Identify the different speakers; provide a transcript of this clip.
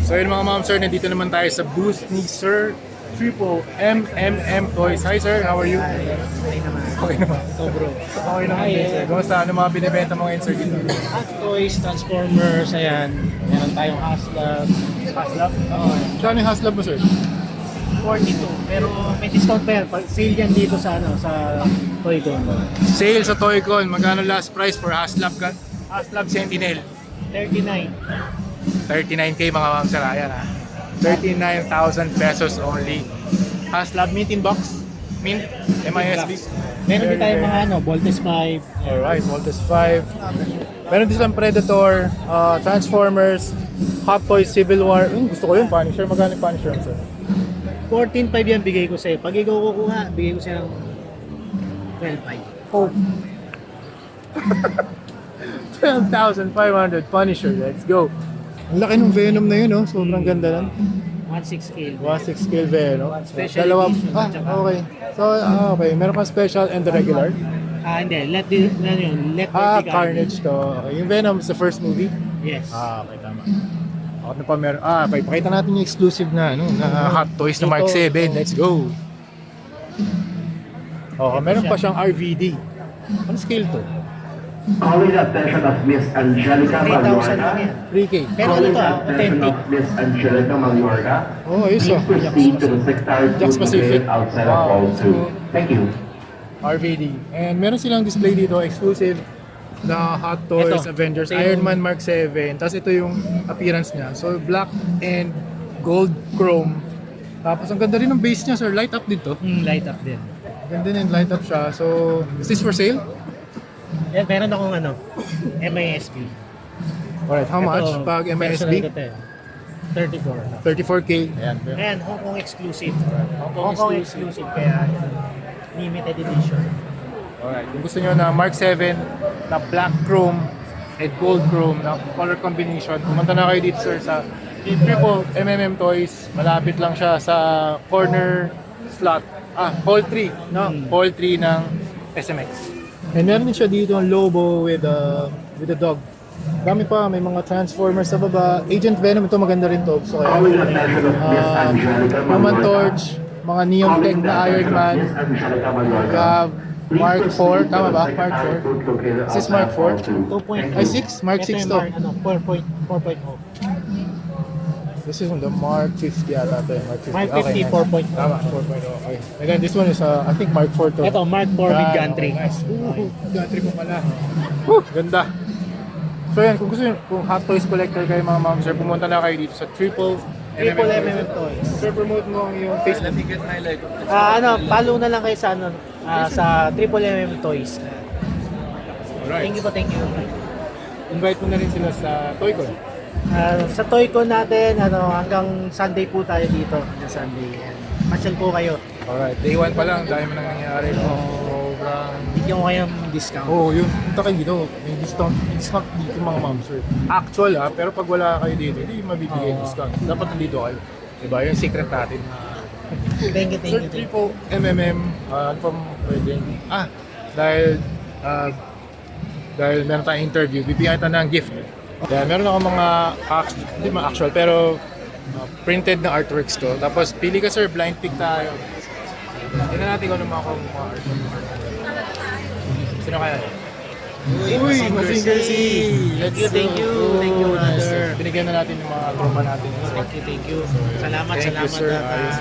Speaker 1: So yun mga ma'am sir, nandito naman tayo sa booth ni Sir Triple MMM Toys. Hi sir, how are you?
Speaker 2: Okay naman.
Speaker 1: Okay naman.
Speaker 2: So bro.
Speaker 1: Okay naman din sir. Kumusta? Ano mga binibenta mo ngayon sir dito?
Speaker 2: Hot toys, Transformers, ayan. Meron tayong Haslab.
Speaker 1: Haslab?
Speaker 2: Oo.
Speaker 1: Kano yung Haslab mo sir?
Speaker 2: 42. Pero may discount pa yan. Sale yan dito sa Toycon.
Speaker 1: Sale sa Toycon. Magkano last price for Haslab? Haslab Sentinel?
Speaker 2: 39.
Speaker 1: 39k mga ma'am sir. Ayan ha. 39,000 pesos only. Haslab mint in box? Mint? MISB?
Speaker 2: Meron din tayong mga Voltes 5.
Speaker 1: Alright, Voltes 5. Meron din silang Predator, Transformers, Hot Toys, Civil War. Gusto ko yun, Punisher. Magkano yung Punisher yun, sir?
Speaker 2: 14.5 yan bigay ko sa'yo. Pag ikaw kukuha, bigay ko sa'yo ng 12.5.
Speaker 1: Oh. 12,500 Punisher. Let's go. Ang laki ng Venom na yun, no? Sobrang ganda nun.
Speaker 2: 1.6 scale.
Speaker 1: 1.6 scale Venom.
Speaker 2: Special
Speaker 1: Dalawa.
Speaker 2: edition, tsaka-
Speaker 1: Okay. So, okay. Meron kang special and the regular.
Speaker 2: Hindi. Let the
Speaker 1: Carnage to. Okay. Yung Venom is the first movie.
Speaker 2: Yes.
Speaker 1: Okay, tama. Ako na pa meron. Okay, pakita natin yung exclusive na, Hot Toys na Mark 7. Let's go. Okay, meron pa siyang RVD. Ano scale to?
Speaker 3: Calling the attention of Miss Angelica
Speaker 2: 3,000 lang
Speaker 3: Mayorga.
Speaker 2: yan.
Speaker 1: 3K.
Speaker 2: Pero ano
Speaker 3: Calling
Speaker 2: to,
Speaker 3: the attention
Speaker 2: authentic.
Speaker 3: of Miss Angelica Mayorga.
Speaker 1: Oh, ayos
Speaker 3: Please proceed to the secretary
Speaker 1: Jax
Speaker 3: booth
Speaker 1: Pacific.
Speaker 3: located outside of
Speaker 1: Wow.
Speaker 3: Hall 2. Thank you.
Speaker 1: RVD. And meron silang display dito, exclusive na Hot Toys,
Speaker 2: Ito.
Speaker 1: Avengers,
Speaker 2: Ito yung-
Speaker 1: Iron Man Mark 7. Tapos ito yung appearance niya. So, black and gold chrome. Tapos ang ganda rin ng base niya, sir. Light up dito.
Speaker 2: Light up din.
Speaker 1: Ganda din, light up siya. So, is this for sale?
Speaker 2: Yan, meron akong MISB.
Speaker 1: Alright, how much pag MISB?
Speaker 2: 34.
Speaker 1: 34K. Ayan.
Speaker 2: Ayan, Hong Kong exclusive.
Speaker 1: Kong
Speaker 2: Hong Kong
Speaker 1: exclusive.
Speaker 2: exclusive, kaya limited edition.
Speaker 1: Alright, kung gusto nyo na Mark 7 na black chrome and gold chrome na color combination, pumunta na kayo dito sir sa Triple MMM Toys. Malapit lang siya sa corner slot. Hall 3, no? Hall 3 ng SMX. And meron din siya dito ang Lobo with a dog. Dami pa, may mga Transformers sa baba. Agent Venom, ito maganda rin to. So,
Speaker 3: Calling the attention of Miss Angelica
Speaker 1: Human
Speaker 3: Mayorga.
Speaker 1: Torch, mga Neon Tech
Speaker 3: Calling the
Speaker 1: na Iron
Speaker 3: attention of
Speaker 1: Man.
Speaker 3: Miss Angelica Mayorga.
Speaker 1: We have
Speaker 3: Please
Speaker 1: Mark
Speaker 3: proceed
Speaker 1: 4,
Speaker 3: to
Speaker 1: tama
Speaker 3: the
Speaker 1: ba? Mark
Speaker 3: secretary
Speaker 1: 4?
Speaker 3: booth located
Speaker 1: Is this
Speaker 3: outside
Speaker 1: Mark
Speaker 3: of Hall
Speaker 1: 4?
Speaker 3: 2.
Speaker 2: 2.0.
Speaker 1: Ay, 6? Mark 6 to.
Speaker 2: 4.0.
Speaker 1: This is the Mark 50 yata ito. Mark 50.
Speaker 2: Mark 50,
Speaker 1: Okay, nice.
Speaker 2: 4.0.
Speaker 1: Tama, 4.0. Okay. And then this one is, I think Mark 4 to.
Speaker 2: Ito, Mark 4 with gantry.
Speaker 1: Okay, nice. Gantry mo pala. Woo, ganda. So yan, kung gusto nyo, kung Hot Toys collector kayo mga ma'am sir, pumunta na kayo dito sa Triple
Speaker 2: MMM Toys.
Speaker 1: Sir, promote mo ang iyong Facebook.
Speaker 2: Follow na lang kayo sa sa Triple MM Toys.
Speaker 1: Alright.
Speaker 2: Thank you.
Speaker 1: Invite mo na rin sila sa Toycon.
Speaker 2: Sa Toycon natin, hanggang Sunday po tayo dito. Hanggang Sunday. Masyal po kayo.
Speaker 1: Alright, day 1 pa lang, dahil mo nang nangyayari. Sobrang...
Speaker 2: Bigyan ko kayo ng discount.
Speaker 1: Oo, yun. Punta kayo dito. May discount dito mga ma'am sir. Actual pero pag wala kayo dito, hindi mabibigay yung discount. Dapat nandito kayo. Diba? Yung secret natin.
Speaker 2: Thank you.
Speaker 1: Sir, Triple MMM, ano pa pwede? Dahil meron tayong interview, bibigyan kita ng gift. Kaya meron ako mga, hindi mga actual, pero printed na artworks to. Tapos pili ka sir, blind pick tayo. Tignan natin kung ano mga artwork. Sino kaya? Uy, Mazinger C!
Speaker 2: Thank you,
Speaker 1: brother.
Speaker 2: master.
Speaker 1: Binigyan na natin yung mga tropa natin.
Speaker 2: Thank you. Salamat.
Speaker 1: Thank you, sir. Ayos.